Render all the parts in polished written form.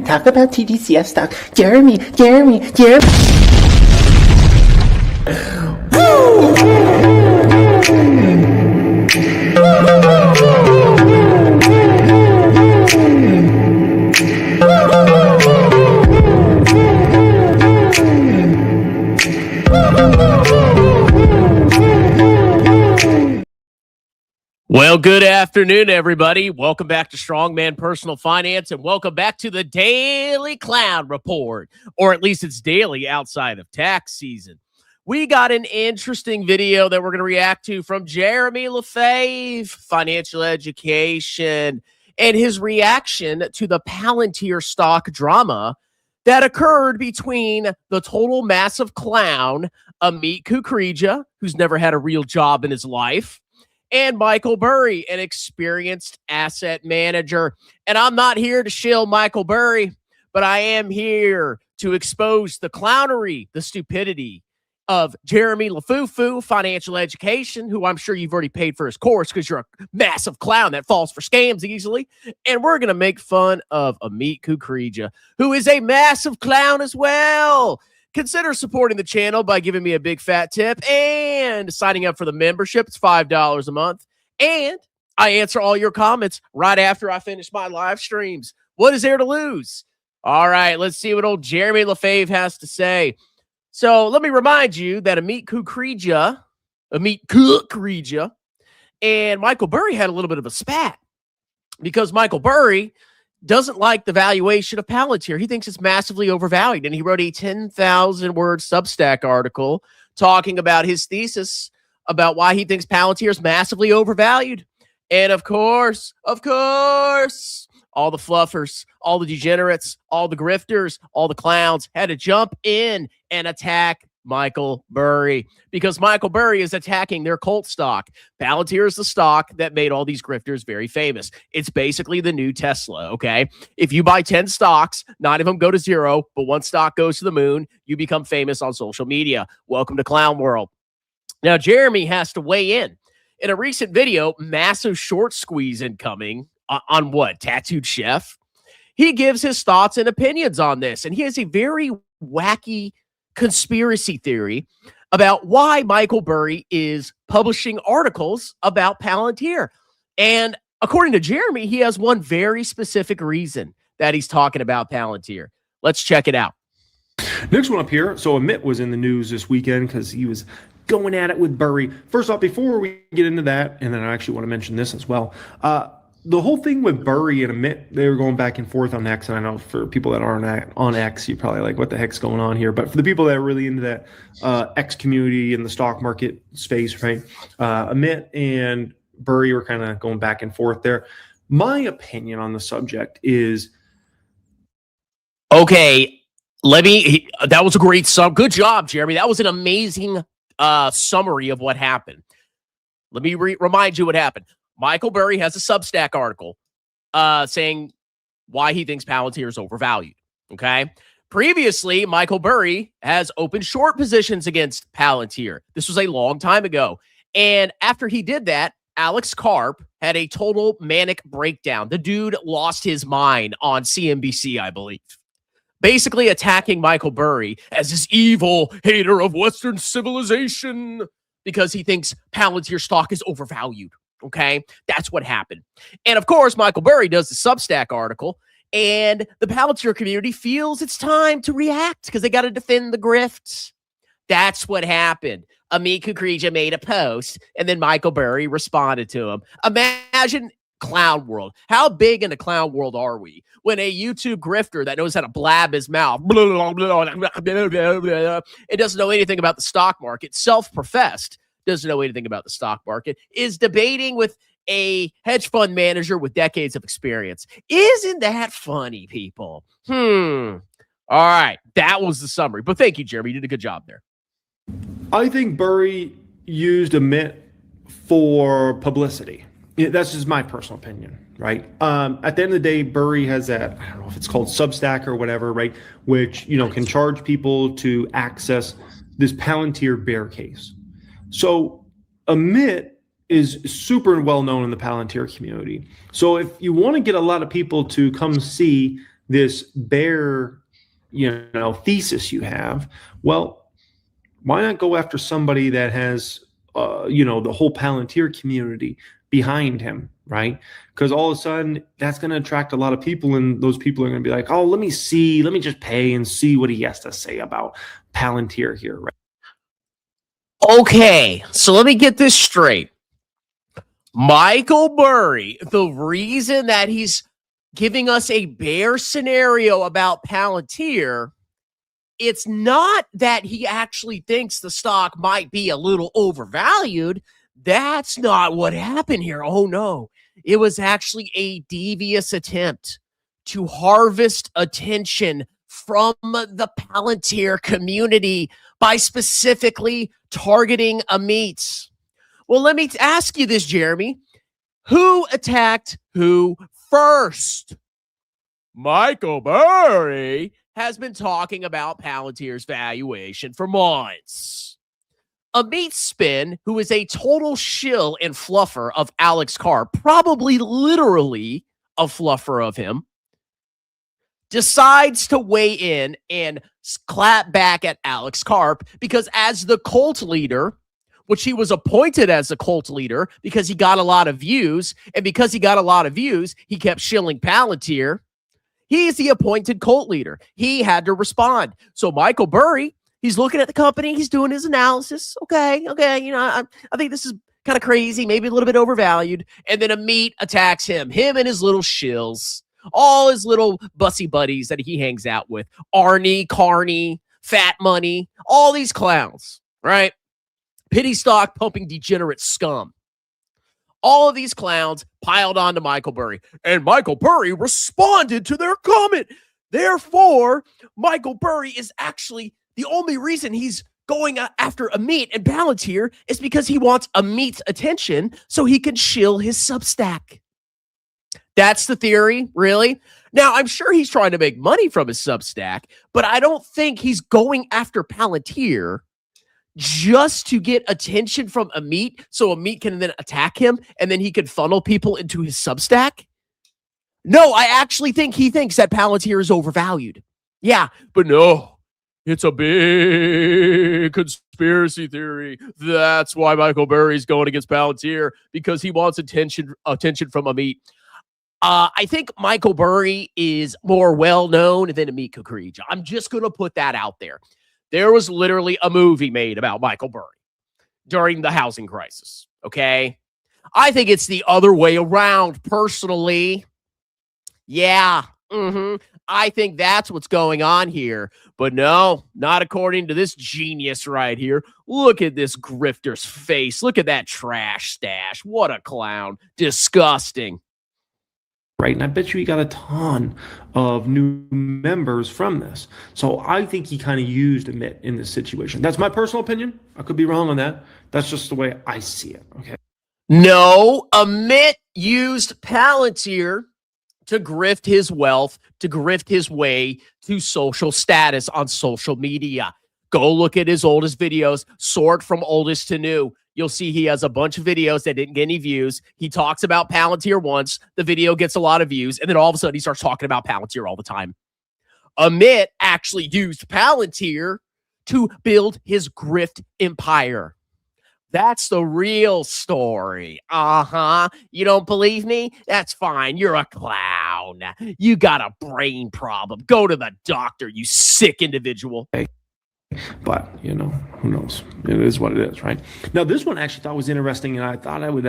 talk about TDCF stock. Jeremy. Well, good afternoon, everybody. Welcome back to Strongman Personal Finance, and welcome back to the Daily Clown Report, or at least it's daily outside of tax season. We got an interesting video that we're going to react to from Jeremy Lefebvre, financial education, and his reaction to the Palantir stock drama that occurred between the total massive clown, Amit Kukreja, who's never had a real job in his life, and Michael Burry, an experienced asset manager. And I'm not here to shill Michael Burry, but I am here to expose the clownery, the stupidity of Jeremy Lefebvre, financial education, who I'm sure you've already paid for his course because you're a massive clown that falls for scams easily. And we're going to make fun of Amit Kukreja, who is a massive clown as well. Consider supporting the channel by giving me a big fat tip and signing up for the membership. It's $5 a month. And I answer all your comments right after I finish my live streams. What is there to lose? All right, let's see what old Jeremy Lefebvre has to say. So let me remind you that Amit Kukreja and Michael Burry had a little bit of a spat because Michael Burry doesn't like the valuation of Palantir. He thinks it's massively overvalued, and he wrote a 10,000-word Substack article talking about his thesis about why he thinks Palantir is massively overvalued. And of course, all the fluffers, all the degenerates, all the grifters, all the clowns had to jump in and attack Michael Burry because Michael Burry is attacking their cult stock. Palantir is the stock that made all these grifters very famous. It's basically the new Tesla, okay? If you buy 10 stocks, 9 of them go to zero, but one stock goes to the moon, you become famous on social media. Welcome to Clown World. Now, Jeremy has to weigh in. In a recent video, massive short squeeze incoming on what? Tattooed Chef? He gives his thoughts and opinions on this, and he has a very wacky conspiracy theory about why Michael Burry is publishing articles about Palantir. And according to Jeremy, he has one very specific reason that he's talking about Palantir. Let's check it out. Next one up here. So Amit was in the news this weekend because he was going at it with Burry. First off, before we get into that, and then I actually want to mention this as well, the whole thing with Burry and Amit, they were going back and forth on X. And I know for people that aren't on X, you're probably like, what the heck's going on here? But for the people that are really into that X community and the stock market space, right? Amit and Burry were kind of going back and forth there. My opinion on the subject is... Okay, that was a great good job, Jeremy. That was an amazing summary of what happened. Let me remind you what happened. Michael Burry has a Substack article saying why he thinks Palantir is overvalued, okay? Previously, Michael Burry has opened short positions against Palantir. This was a long time ago. And after he did that, Alex Karp had a total manic breakdown. The dude lost his mind on CNBC, I believe, basically attacking Michael Burry as this evil hater of Western civilization because he thinks Palantir stock is overvalued. Okay, that's what happened. And of course, Michael Burry does the Substack article, and the Palantir community feels it's time to react because they got to defend the grifts. That's what happened. Amit Kukreja made a post, and then Michael Burry responded to him. Imagine clown world. How big in the clown world are we when a YouTube grifter that knows how to blab his mouth, it doesn't know anything about the stock market, self-professed, doesn't know anything about the stock market, is debating with a hedge fund manager with decades of experience. Isn't that funny, people? All right. That was the summary. But thank you, Jeremy. You did a good job there. I think Burry used Amit for publicity. Yeah, that's just my personal opinion, right? At the end of the day, Burry has that, I don't know if it's called Substack or whatever, right? Which, can charge people to access this Palantir bear case. So Amit is super well known in the Palantir community. So if you want to get a lot of people to come see this bear, thesis you have, well, why not go after somebody that has, the whole Palantir community behind him, right? Because all of a sudden that's going to attract a lot of people, and those people are going to be like, oh, let me just pay and see what he has to say about Palantir here, right? Okay, so let me get this straight. Michael Burry, the reason that he's giving us a bear scenario about Palantir, it's not that he actually thinks the stock might be a little overvalued. That's not what happened here. Oh, no. It was actually a devious attempt to harvest attention from the Palantir community by specifically targeting Amit. Well, let me ask you this, Jeremy. Who attacked who first? Michael Burry has been talking about Palantir's valuation for months. Amit Spin, who is a total shill and fluffer of Alex Carr, probably literally a fluffer of him, decides to weigh in and clap back at Alex Carr because as the cult leader, which he was appointed as a cult leader because he got a lot of views, and because he got a lot of views, he kept shilling Palantir. He's the appointed cult leader. He had to respond. So Michael Burry, he's looking at the company. He's doing his analysis. Okay. I think this is kind of crazy, maybe a little bit overvalued. And then Amit attacks him and his little shills, all his little bussy buddies that he hangs out with. Arnie, Carney, Fat Money, all these clowns, right? Pity stock pumping degenerate scum. All of these clowns piled onto Michael Burry, and Michael Burry responded to their comment. Therefore, Michael Burry is actually the only reason he's going after Amit and Palantir is because he wants Amit's attention so he can shill his Substack. That's the theory, really. Now, I'm sure he's trying to make money from his Substack, but I don't think he's going after Palantir just to get attention from Amit so Amit can then attack him and then he can funnel people into his Substack. No, I actually think he thinks that Palantir is overvalued. Yeah, but no, it's a big conspiracy theory. That's why Michael Burry's going against Palantir, because he wants attention from Amit. I think Michael Burry is more well-known than Amit Kukreja. I'm just going to put that out there. There was literally a movie made about Michael Burry during the housing crisis, okay? I think it's the other way around, personally. Yeah, I think that's what's going on here. But no, not according to this genius right here. Look at this grifter's face. Look at that trash stash. What a clown. Disgusting. Right. And I bet you he got a ton of new members from this. So I think he kind of used Amit in this situation. That's my personal opinion. I could be wrong on that. That's just the way I see it. Okay. No, Amit used Palantir to grift his wealth, to grift his way to social status on social media. Go look at his oldest videos, sort from oldest to new. You'll see he has a bunch of videos that didn't get any views. He talks about Palantir once. The video gets a lot of views. And then all of a sudden, he starts talking about Palantir all the time. Amit actually used Palantir to build his grift empire. That's the real story. You don't believe me? That's fine. You're a clown. You got a brain problem. Go to the doctor, you sick individual. But, who knows? It is what it is, right? Now, this one I actually thought was interesting, and I thought I would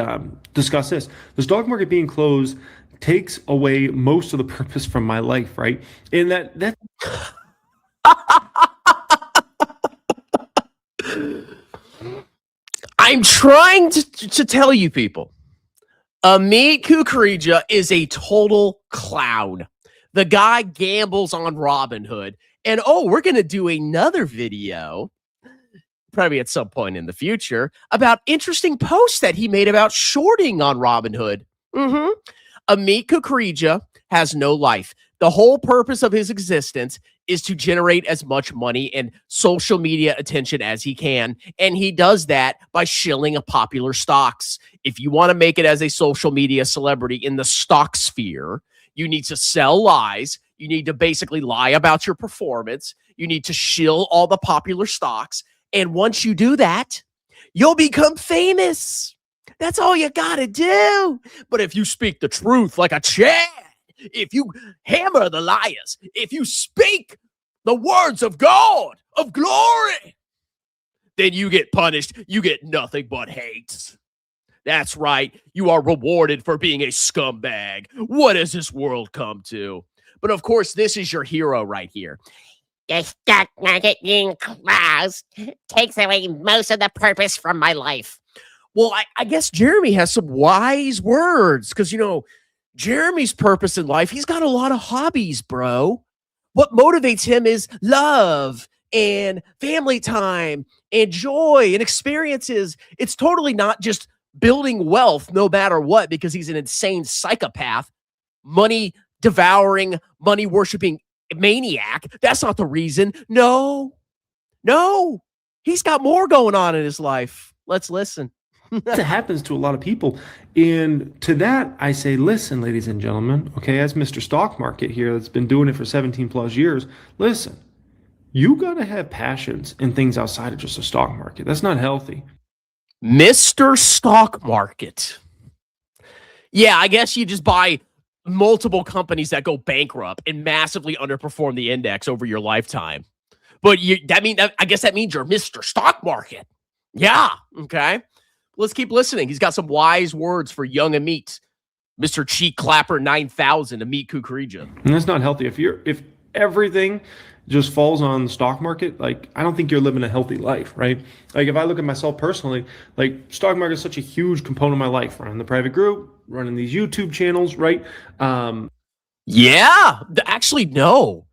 discuss this. The stock market being closed takes away most of the purpose from my life, right? And that I'm trying to tell you people, Amit Kukreja is a total clown. The guy gambles on Robinhood. And, we're going to do another video, probably at some point in the future, about interesting posts that he made about shorting on Robinhood. Amit Kukreja has no life. The whole purpose of his existence is to generate as much money and social media attention as he can. And he does that by shilling a popular stocks. If you want to make it as a social media celebrity in the stock sphere, You need to sell lies. You need to basically lie about your performance. You need to shill all the popular stocks. And once you do that, you'll become famous. That's all you got to do. But if you speak the truth like a Chad, if you hammer the liars, if you speak the words of God, of glory, then you get punished. You get nothing but hate. That's right. You are rewarded for being a scumbag. What has this world come to? But of course, this is your hero right here. The stock market being closed takes away most of the purpose from my life. Well, I guess Jeremy has some wise words because, Jeremy's purpose in life, he's got a lot of hobbies, bro. What motivates him is love and family time and joy and experiences. It's totally not just building wealth no matter what, because he's an insane psychopath, money devouring, money worshiping maniac. That's not the reason. No, he's got more going on in his life. Let's listen. That happens to a lot of people. And to that, I say, listen, ladies and gentlemen, okay, as Mr. Stock Market here that's been doing it for 17 plus years, listen, you got to have passions in things outside of just the stock market. That's not healthy. Mr. Stock Market. Yeah, I guess you just buy multiple companies that go bankrupt and massively underperform the index over your lifetime. But I guess that means you're Mr. Stock Market. Yeah, okay. Let's keep listening. He's got some wise words for young Amit, Mr. Cheek Clapper 9000, Amit Kukreja. And that's not healthy. If everything just falls on the stock market, like, I don't think you're living a healthy life, right? Like, if I look at myself personally, like, stock market is such a huge component of my life. Running the private group, running these YouTube channels, right? Actually, no.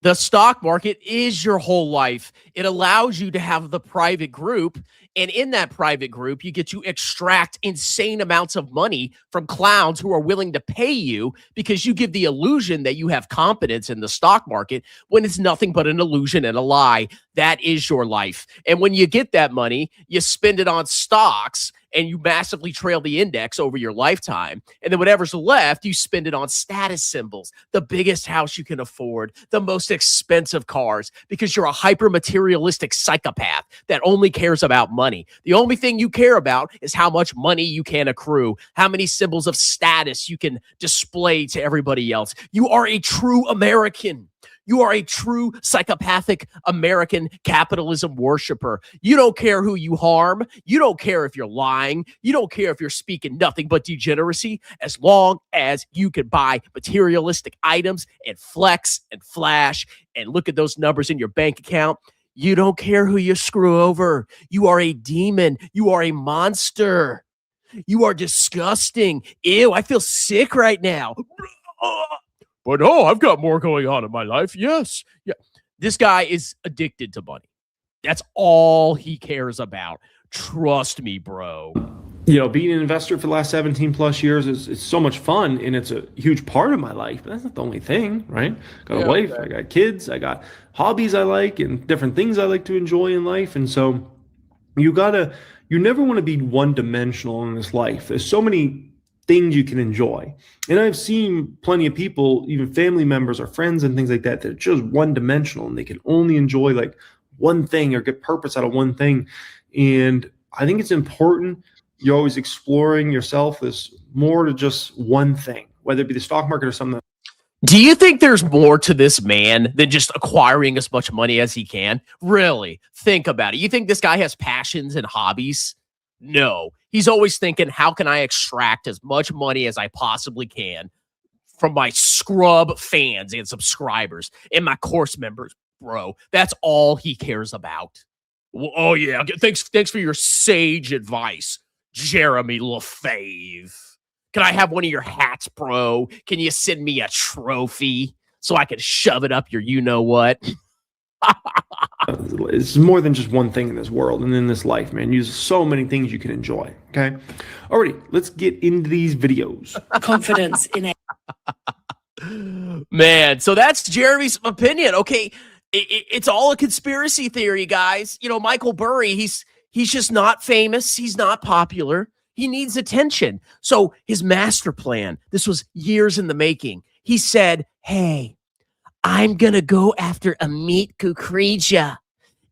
The stock market is your whole life. It allows you to have the private group. And in that private group, you get to extract insane amounts of money from clowns who are willing to pay you because you give the illusion that you have competence in the stock market when it's nothing but an illusion and a lie. That is your life. And when you get that money, you spend it on stocks and you massively trail the index over your lifetime. And then whatever's left, you spend it on status symbols, the biggest house you can afford, the most expensive cars, because you're a hyper materialistic psychopath that only cares about money. The only thing you care about is how much money you can accrue, how many symbols of status you can display to everybody else. You are a true American. You are a true psychopathic American capitalism worshiper. You don't care who you harm. You don't care if you're lying. You don't care if you're speaking nothing but degeneracy, as long as you can buy materialistic items and flex and flash and look at those numbers in your bank account. You don't care who you screw over. You are a demon. You are a monster. You are disgusting. Ew, I feel sick right now. But I've got more going on in my life. Yes. Yeah. This guy is addicted to money. That's all he cares about. Trust me, bro. Being an investor for the last 17 plus years is so much fun, and it's a huge part of my life. But that's not the only thing, right? Got a wife, I got kids, I got hobbies I like, and different things I like to enjoy in life. And so you never want to be one-dimensional in this life. There's so many things you can enjoy. And I've seen plenty of people, even family members or friends and things like that, that are just one-dimensional and they can only enjoy like one thing or get purpose out of one thing. And I think it's important you're always exploring yourself as more to just one thing, whether it be the stock market or something. Do you think there's more to this man than just acquiring as much money as he can? Really? Think about it. You think this guy has passions and hobbies? No. He's always thinking, how can I extract as much money as I possibly can from my scrub fans and subscribers and my course members, bro? That's all he cares about. Well, oh, yeah. Thanks for your sage advice, Jeremy Lefebvre. Can I have one of your hats, bro? Can you send me a trophy so I can shove it up your you-know-what? It's more than just one thing in this world and in this life, man. There's so many things you can enjoy, okay? Alrighty, let's get into these videos. Confidence in it. Man, so that's Jeremy's opinion. Okay, it's all a conspiracy theory, guys. Michael Burry, he's just not famous. He's not popular. He needs attention. So his master plan, this was years in the making. He said, hey, I'm going to go after Amit Kukreja.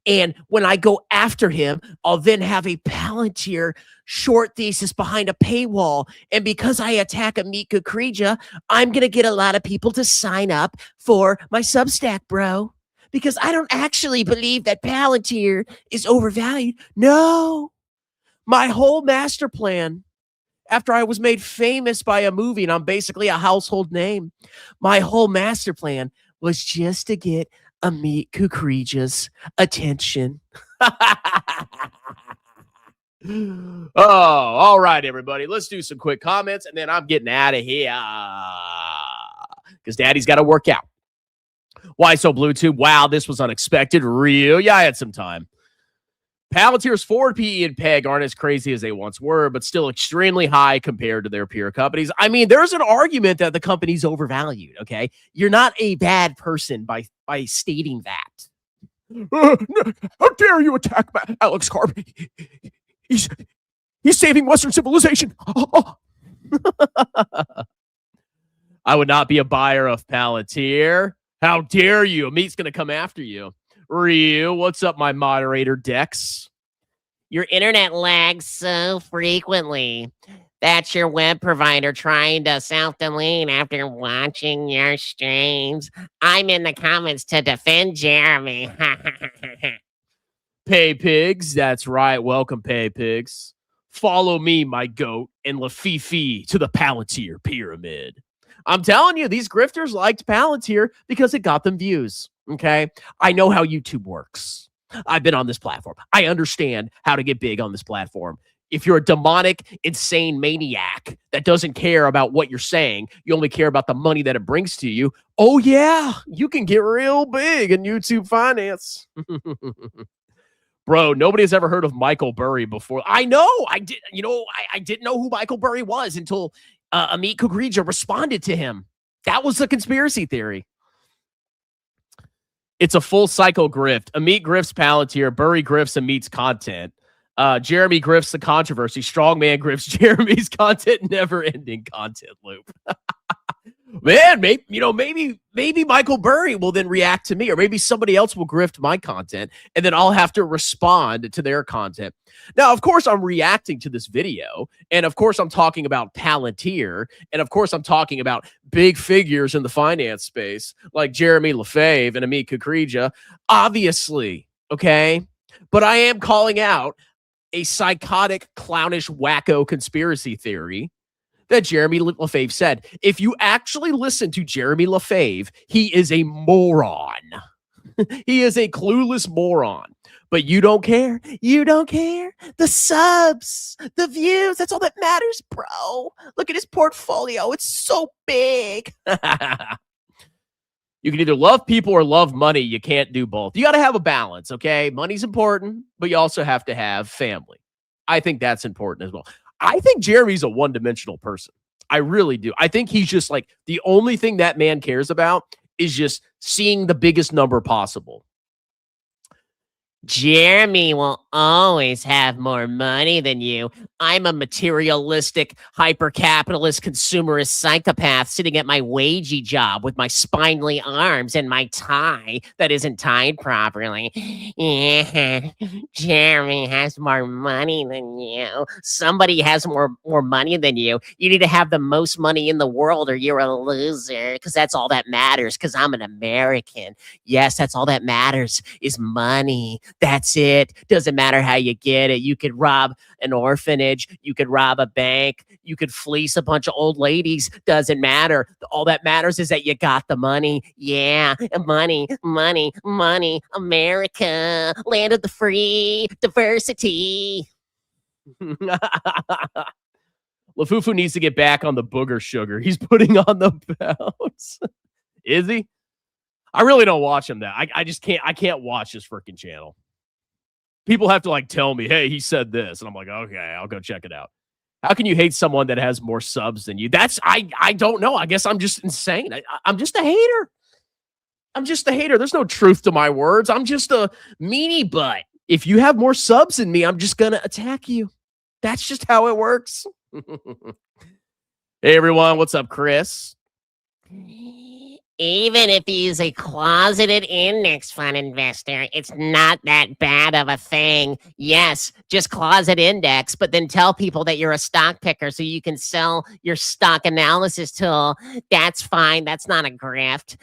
And when I go after him, I'll then have a Palantir short thesis behind a paywall. And because I attack Amit Kukreja, I'm going to get a lot of people to sign up for my Substack, bro. Because I don't actually believe that Palantir is overvalued. No. My whole master plan, after I was made famous by a movie and I'm basically a household name, my whole master plan was just to get Amit Kukreja's attention. Oh, all right, everybody. Let's do some quick comments, and then I'm getting out of here because Daddy's got to work out. Why so Bluetooth? Wow, this was unexpected. Real. Yeah, I had some time. Palantir's forward PE and PEG aren't as crazy as they once were, but still extremely high compared to their peer companies. I mean, there's an argument that the company's overvalued, okay? You're not a bad person by stating that. How dare you attack Alex Carp? He's saving Western civilization. I would not be a buyer of Palantir. How dare you? Amit's going to come after you. Ryu, what's up, my moderator, Dex? Your internet lags so frequently. That's your web provider trying to self-delete after watching your streams. I'm in the comments to defend Jeremy. Pay Pigs, that's right. Welcome, Pay Pigs. Follow me, my goat, and Lefebvre to the Palantir pyramid. I'm telling you, these grifters liked Palantir because it got them views. Okay. I know how YouTube works. I've been on this platform. I understand how to get big on this platform. If you're a demonic, insane maniac that doesn't care about what you're saying, you only care about the money that it brings to you. Oh yeah, you can get real big in YouTube finance. Bro, nobody has ever heard of Michael Burry before. I know. I didn't know who Michael Burry was until Amit Kukreja responded to him. That was the conspiracy theory. It's a full cycle grift. Amit grifts Palantir. Burry grifts Amit's content. Jeremy grifts the controversy. Strongman grifts Jeremy's content. Never-ending content loop. Man, maybe Michael Burry will then react to me, or maybe somebody else will grift my content, and then I'll have to respond to their content. Now, of course, I'm reacting to this video, and of course, I'm talking about Palantir, and of course, I'm talking about big figures in the finance space, like Jeremy Lefebvre and Amit Kukreja, obviously, okay? But I am calling out a psychotic, clownish, wacko conspiracy theory that Jeremy Lefebvre said. If you actually listen to Jeremy Lefebvre, he is a moron. He is a clueless moron. But you don't care. You don't care. The subs, the views, that's all that matters, bro. Look at his portfolio. It's so big. You can either love people or love money. You can't do both. You got to have a balance, okay? Money's important, but you also have to have family. I think that's important as well. I think Jeremy's a one-dimensional person. I really do. I think he's just like, the only thing that man cares about is just seeing the biggest number possible. Jeremy will always have more money than you. I'm a materialistic, hyper-capitalist, consumerist psychopath sitting at my wagey job with my spindly arms and my tie that isn't tied properly. Yeah, Jeremy has more money than you. Somebody has more money than you. You need to have the most money in the world or you're a loser, because that's all that matters, because I'm an American. Yes, that's all that matters is money. That's it. Doesn't matter how you get it. You could rob an orphanage. You could rob a bank. You could fleece a bunch of old ladies. Doesn't matter. All that matters is that you got the money. Yeah, money, money, money. America, land of the free, diversity. Lafufu needs to get back on the booger sugar. He's putting on the pounds. Is he? I really don't watch him that. I just can't. I can't watch his freaking channel. People have to like tell me, hey, he said this. And I'm like, okay, I'll go check it out. How can you hate someone that has more subs than you? I don't know. I guess I'm just insane. I'm just a hater. I'm just a hater. There's no truth to my words. I'm just a meanie butt. If you have more subs than me, I'm just going to attack you. That's just how it works. Hey, everyone. What's up, Chris? Even if you use a closeted index fund investor, it's not that bad of a thing. Yes, just closet index, but then tell people that you're a stock picker so you can sell your stock analysis tool. That's fine. That's not a grift.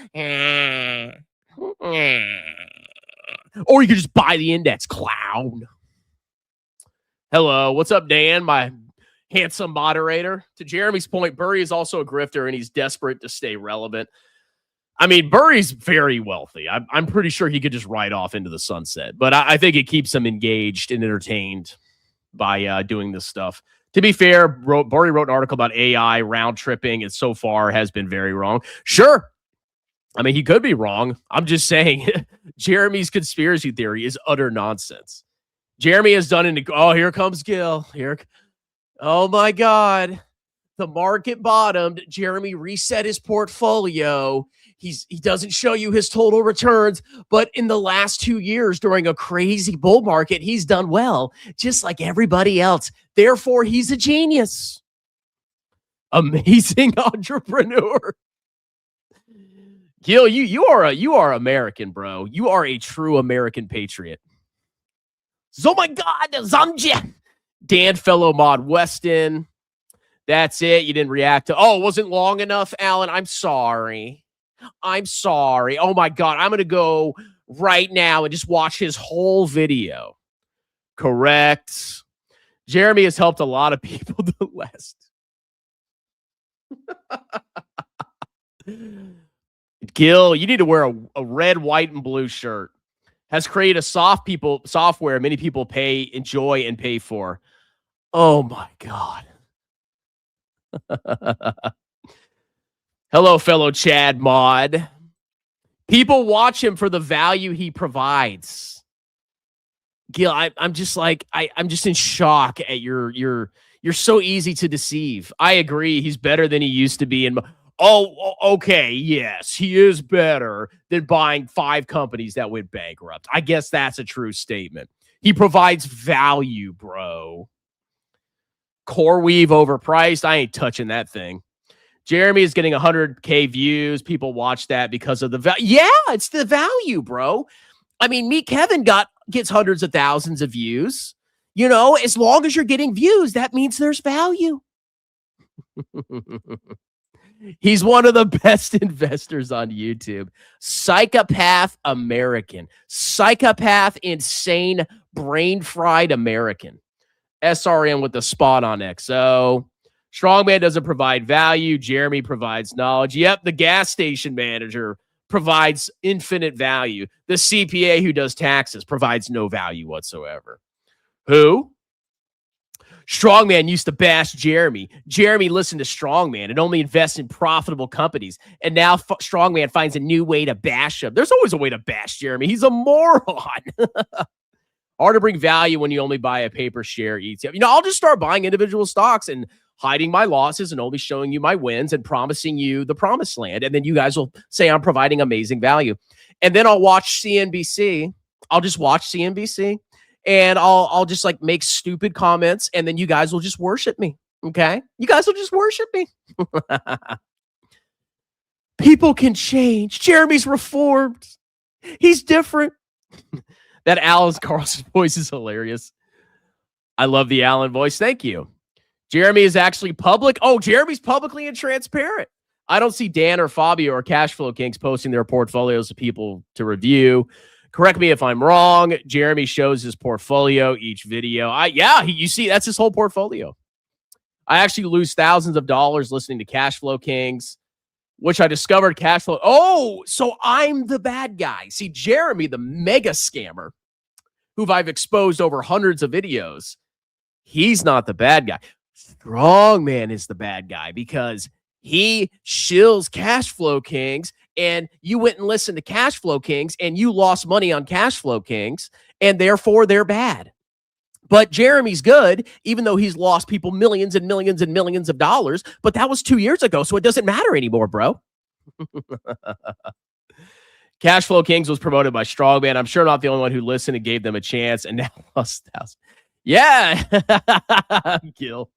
Or you could just buy the index, clown. Hello. What's up, Dan? My handsome moderator. To Jeremy's point, Burry is also a grifter, and he's desperate to stay relevant. I mean, Burry's very wealthy. I'm pretty sure he could just ride off into the sunset. But I think it keeps him engaged and entertained by doing this stuff. To be fair, Burry wrote an article about AI round tripping, and so far has been very wrong. Sure. I mean, he could be wrong. I'm just saying Jeremy's conspiracy theory is utter nonsense. Jeremy has done it. Oh, here comes Gil. Oh, my God. The market bottomed. Jeremy reset his portfolio. He doesn't show you his total returns, but in the last 2 years during a crazy bull market, he's done well, just like everybody else. Therefore, he's a genius. Amazing entrepreneur. Gil, you are American, bro. You are a true American patriot. Oh my God, Zamja. Dan, fellow mod Weston. That's it. You didn't react to. Oh, it wasn't long enough, Alan. I'm sorry. Oh my God. I'm going to go right now and just watch his whole video. Correct. Jeremy has helped a lot of people the last. Gil, you need to wear a red, white, and blue shirt. Has created a software many people enjoy and pay for. Oh my God. Hello, fellow Chad mod. People watch him for the value he provides. Gil, I'm just like, I'm just in shock at you're so easy to deceive. I agree. He's better than he used to be. And okay. Yes, he is better than buying 5 companies that went bankrupt. I guess that's a true statement. He provides value, bro. CoreWeave overpriced. I ain't touching that thing. Jeremy is getting 100K views. People watch that because of the value. Yeah, it's the value, bro. I mean, Meet Kevin gets hundreds of thousands of views. You know, as long as you're getting views, that means there's value. He's one of the best investors on YouTube. Psychopath American. Psychopath, insane, brain-fried American. SRM with the spot on XO. Strongman doesn't provide value. Jeremy provides knowledge. Yep, the gas station manager provides infinite value. The CPA who does taxes provides no value whatsoever. Who? Strongman used to bash Jeremy. Jeremy listened to Strongman and only invests in profitable companies. And now Strongman finds a new way to bash him. There's always a way to bash Jeremy. He's a moron. Hard to bring value when you only buy a paper share ETF. You know, I'll just start buying individual stocks and hiding my losses and only showing you my wins and promising you the promised land. And then you guys will say I'm providing amazing value. And then I'll watch CNBC. I'll just watch CNBC. And I'll just like make stupid comments, and then you guys will just worship me. Okay? You guys will just worship me. People can change. Jeremy's reformed. He's different. That Alan Carlson voice is hilarious. I love the Alan voice. Thank you. Jeremy is actually public. Oh, Jeremy's publicly and transparent. I don't see Dan or Fabio or Cashflow Kings posting their portfolios to people to review. Correct me if I'm wrong. Jeremy shows his portfolio each video. You see, that's his whole portfolio. I actually lose thousands of dollars listening to Cashflow Kings, which I discovered Cashflow. Oh, so I'm the bad guy. See, Jeremy, the mega scammer, who I've exposed over hundreds of videos, he's not the bad guy. Strongman is the bad guy because he shills Cashflow Kings, and you went and listened to Cashflow Kings, and you lost money on Cashflow Kings, and therefore they're bad. But Jeremy's good, even though he's lost people millions and millions and millions of dollars. But that was 2 years ago, so it doesn't matter anymore, bro. Cashflow Kings was promoted by Strongman. I'm sure not the only one who listened and gave them a chance, and now lost thousands. Yeah. Gil.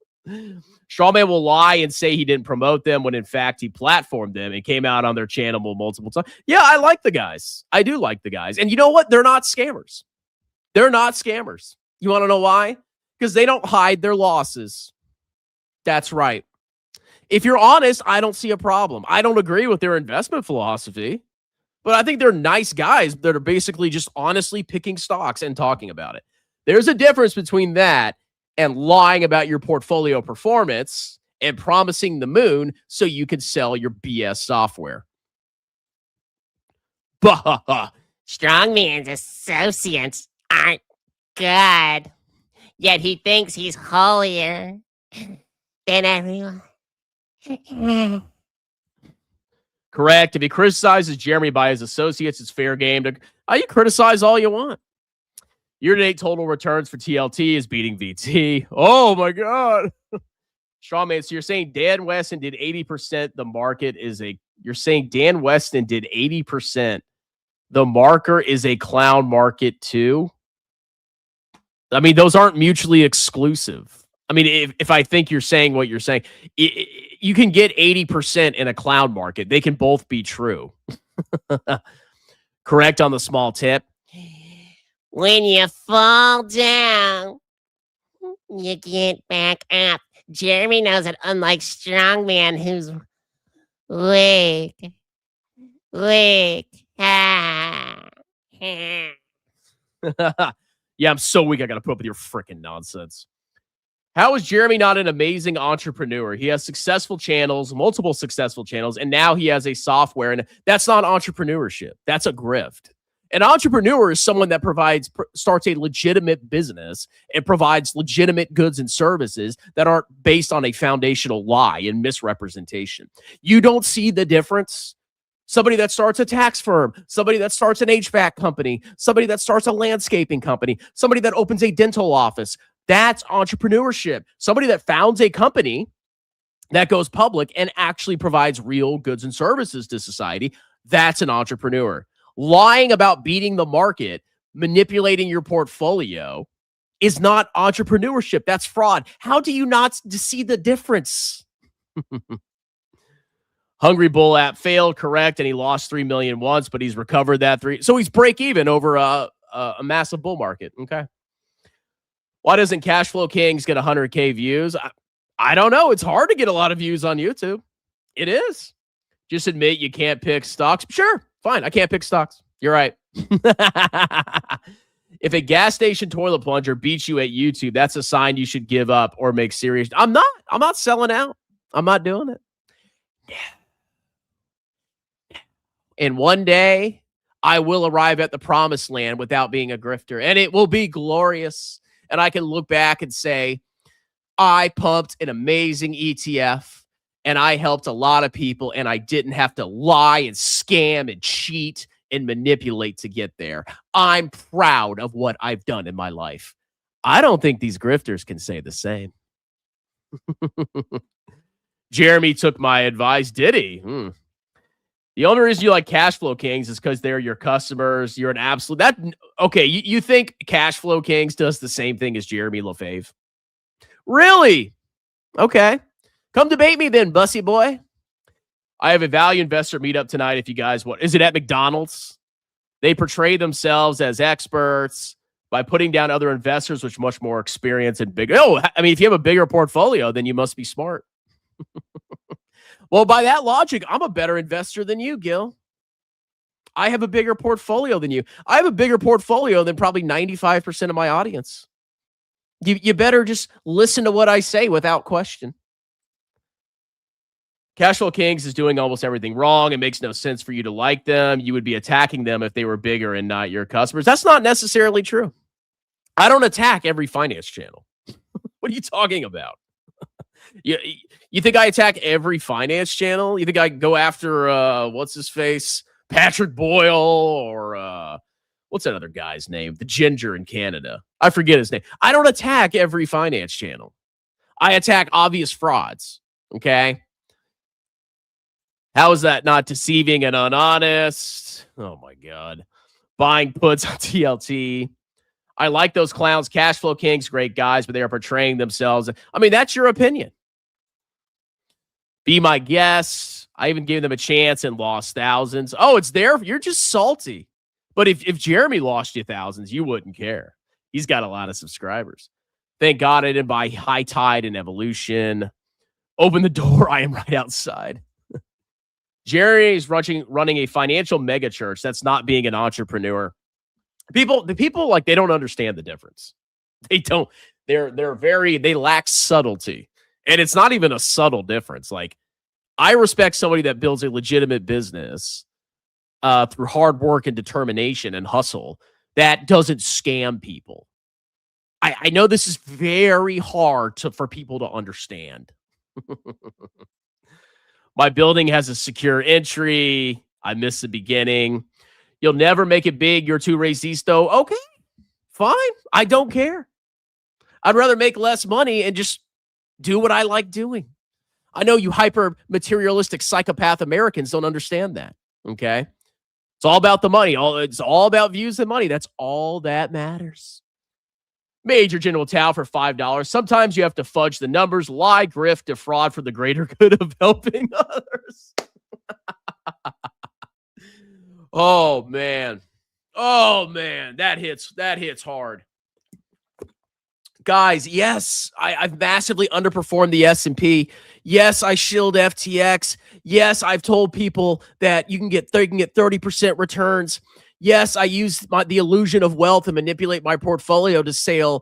Strawman will lie and say he didn't promote them when in fact he platformed them and came out on their channel multiple times. Yeah, I like the guys. I do like the guys. And you know what? They're not scammers. They're not scammers. You want to know why? Because they don't hide their losses. That's right. If you're honest, I don't see a problem. I don't agree with their investment philosophy, but I think they're nice guys that are basically just honestly picking stocks and talking about it. There's a difference between that and lying about your portfolio performance and promising the moon so you can sell your BS software. Strongman's associates aren't good, yet he thinks he's holier than everyone. Correct. If he criticizes Jeremy by his associates, it's fair game to you criticize all you want. Year-to-date total returns for TLT is beating VT. Oh, my God. Strawman, so you're saying Dan Weston did 80%. The market is you're saying Dan Weston did 80%. The marker is a clown market too. I mean, those aren't mutually exclusive. I mean, if I think you're saying what you're saying, you can get 80% in a clown market. They can both be true. Correct on the small tip. When you fall down, you get back up. Jeremy knows that unlike Strongman, who's weak. Yeah, I'm so weak. I got to put up with your freaking nonsense. How is Jeremy not an amazing entrepreneur? He has successful channels, multiple successful channels, and now he has a software. And that's not entrepreneurship. That's a grift. An entrepreneur is someone that starts a legitimate business and provides legitimate goods and services that aren't based on a foundational lie and misrepresentation. You don't see the difference. Somebody that starts a tax firm, somebody that starts an HVAC company, somebody that starts a landscaping company, somebody that opens a dental office. That's entrepreneurship. Somebody that founds a company that goes public and actually provides real goods and services to society. That's an entrepreneur. Lying about beating the market, manipulating your portfolio is not entrepreneurship. That's fraud. How do you not see the difference? Hungry Bull app failed, correct, and he lost $3 million once, but he's recovered that so he's break even over a massive bull market. Okay. Why doesn't Cashflow Kings get 100K views? I don't know. It's hard to get a lot of views on YouTube. It is. Just admit you can't pick stocks. Sure, fine. I can't pick stocks. You're right. If a gas station toilet plunger beats you at YouTube, that's a sign you should give up or make serious. I'm not selling out. I'm not doing it. Yeah. And one day I will arrive at the promised land without being a grifter, and it will be glorious. And I can look back and say, I pumped an amazing ETF and I helped a lot of people and I didn't have to lie and scam and cheat and manipulate to get there. I'm proud of what I've done in my life. I don't think these grifters can say the same. Jeremy took my advice. Did he? The only reason you like Cashflow Kings is because they're your customers. You're an absolute okay. You think Cashflow Kings does the same thing as Jeremy Lefebvre? Really? Okay. Come debate me then, bussy boy. I have a value investor meetup tonight. If you guys want, is it at McDonald's? They portray themselves as experts by putting down other investors with much more experience and bigger. Oh, I mean, if you have a bigger portfolio, then you must be smart. Well, by that logic, I'm a better investor than you, Gil. I have a bigger portfolio than you. I have a bigger portfolio than probably 95% of my audience. You better just listen to what I say without question. Cashflow Kings is doing almost everything wrong. It makes no sense for you to like them. You would be attacking them if they were bigger and not your customers. That's not necessarily true. I don't attack every finance channel. What are you talking about? You think I attack every finance channel? You think I go after, what's his face? Patrick Boyle or what's that other guy's name? The ginger in Canada. I forget his name. I don't attack every finance channel. I attack obvious frauds. Okay. How is that not deceiving and unhonest? Oh my God. Buying puts on TLT. I like those clowns. Cash Flow Kings, great guys, but they are portraying themselves. I mean, that's your opinion. Be my guest. I even gave them a chance and lost thousands. Oh, it's there. You're just salty. But if Jeremy lost you thousands, you wouldn't care. He's got a lot of subscribers. Thank God I didn't buy High Tide and Evolution. Open the door. I am right outside. Jerry is running a financial mega church. That's not being an entrepreneur. The people like, they don't understand the difference. They don't. They lack subtlety. And it's not even a subtle difference. Like, I respect somebody that builds a legitimate business through hard work and determination and hustle that doesn't scam people. I know this is very hard for people to understand. My building has a secure entry. I missed the beginning. You'll never make it big. You're too racist. Okay, fine. I don't care. I'd rather make less money and just do what I like doing. I know you hyper materialistic psychopath Americans don't understand that. Okay. It's all about the money. It's all about views and money. That's all that matters. Major General Tao for $5. Sometimes you have to fudge the numbers, lie, grift, defraud for the greater good of helping others. Oh man. That hits hard. Guys, yes, I've massively underperformed the S&P. Yes, I shilled FTX. Yes, I've told people that you can get 30% returns. Yes, I use the illusion of wealth and manipulate my portfolio to sell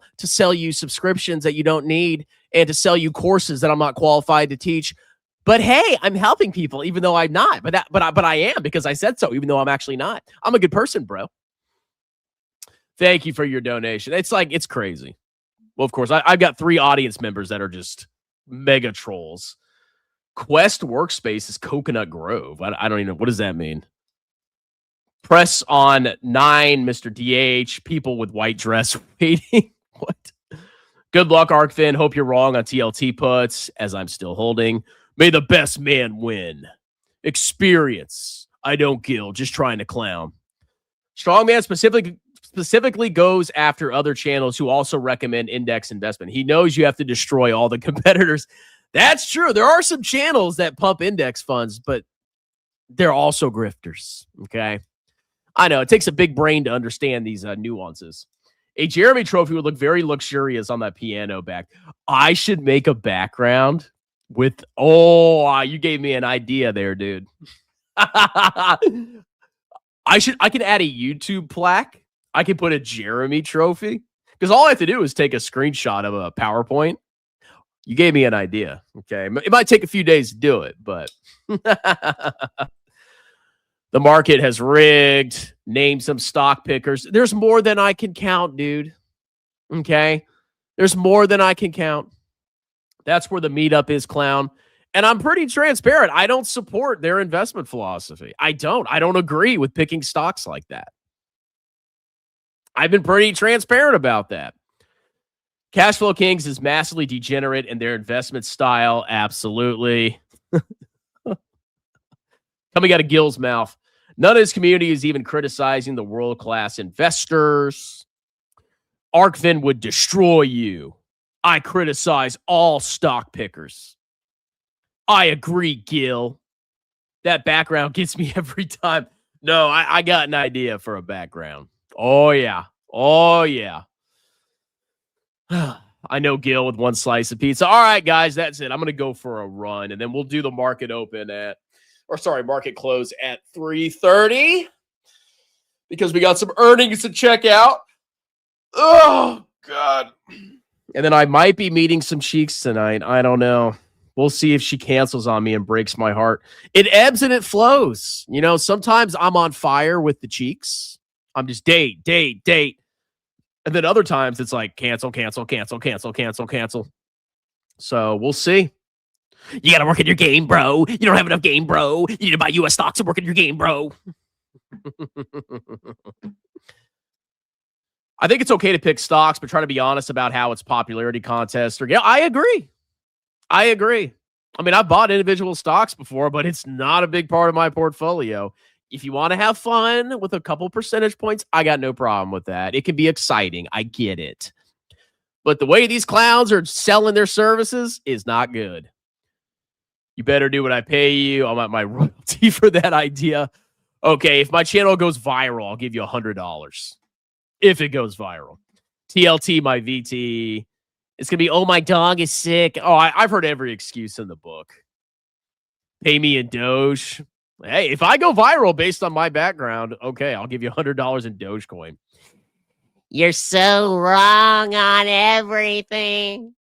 you subscriptions that you don't need and to sell you courses that I'm not qualified to teach. But hey, I'm helping people even though I'm not. But I am, because I said so, even though I'm actually not. I'm a good person, bro. Thank you for your donation. It's crazy. Well, of course, I've got 3 audience members that are just mega trolls. Quest Workspace is Coconut Grove. I don't even know. What does that mean? Press on 9, Mr. DH. People with white dress waiting. What? Good luck, ArcFin. Hope you're wrong on TLT puts, as I'm still holding. May the best man win. Experience. I don't kill, just trying to clown. Strongman specifically goes after other channels who also recommend index investment. He knows you have to destroy all the competitors. That's true. There are some channels that pump index funds, but they're also grifters. Okay. I know it takes a big brain to understand these nuances. A Jeremy trophy would look very luxurious on that piano back. I should make a background with, you gave me an idea there, dude. I can add a YouTube plaque. I can put a Jeremy trophy, because all I have to do is take a screenshot of a PowerPoint. You gave me an idea. Okay. It might take a few days to do it, but the market has rigged. Name some stock pickers. There's more than I can count, dude. Okay. There's more than I can count. That's where the meetup is, clown. And I'm pretty transparent. I don't support their investment philosophy. I don't agree with picking stocks like that. I've been pretty transparent about that. Cash Flow Kings is massively degenerate in their investment style. Absolutely. Coming out of Gil's mouth. None of his community is even criticizing the world-class investors. ArcFin would destroy you. I criticize all stock pickers. I agree, Gil. That background gets me every time. No, I got an idea for a background. Oh, yeah. I know Gil with one slice of pizza. All right, guys, that's it. I'm going to go for a run, and then we'll do the market market close at 3:30 because we got some earnings to check out. Oh, God. And then I might be meeting some cheeks tonight. I don't know. We'll see if she cancels on me and breaks my heart. It ebbs and it flows. You know, sometimes I'm on fire with the cheeks. I'm just date. And then other times it's like cancel. So we'll see. You got to work in your game, bro. You don't have enough game, bro. You need to buy U.S. stocks and work in your game, bro. I think it's okay to pick stocks, but try to be honest about how it's popularity contest. I agree. I mean, I've bought individual stocks before, but it's not a big part of my portfolio. if you want to have fun with a couple percentage points, I got no problem with that. It can be exciting. I get it. But the way these clowns are selling their services is not good. You better do what I pay you. I want my royalty for that idea. Okay, if my channel goes viral, I'll give you $100. If it goes viral. TLT, my VT. It's going to be, oh, my dog is sick. Oh, I've heard every excuse in the book. Pay me in Doge. Hey, if I go viral based on my background, okay, I'll give you $100 in Dogecoin. You're so wrong on everything.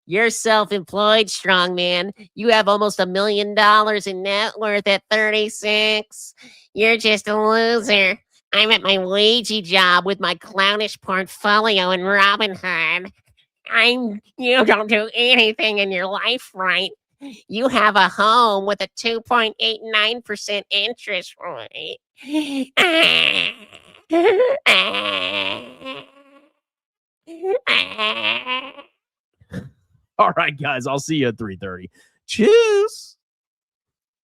You're self-employed, strongman. You have almost $1 million in net worth at 36. You're just a loser. I'm at my wagey job with my clownish portfolio in Robinhood. You don't do anything in your life right. You have a home with a 2.89% interest rate. All right, guys, I'll see you at 3:30. Cheers.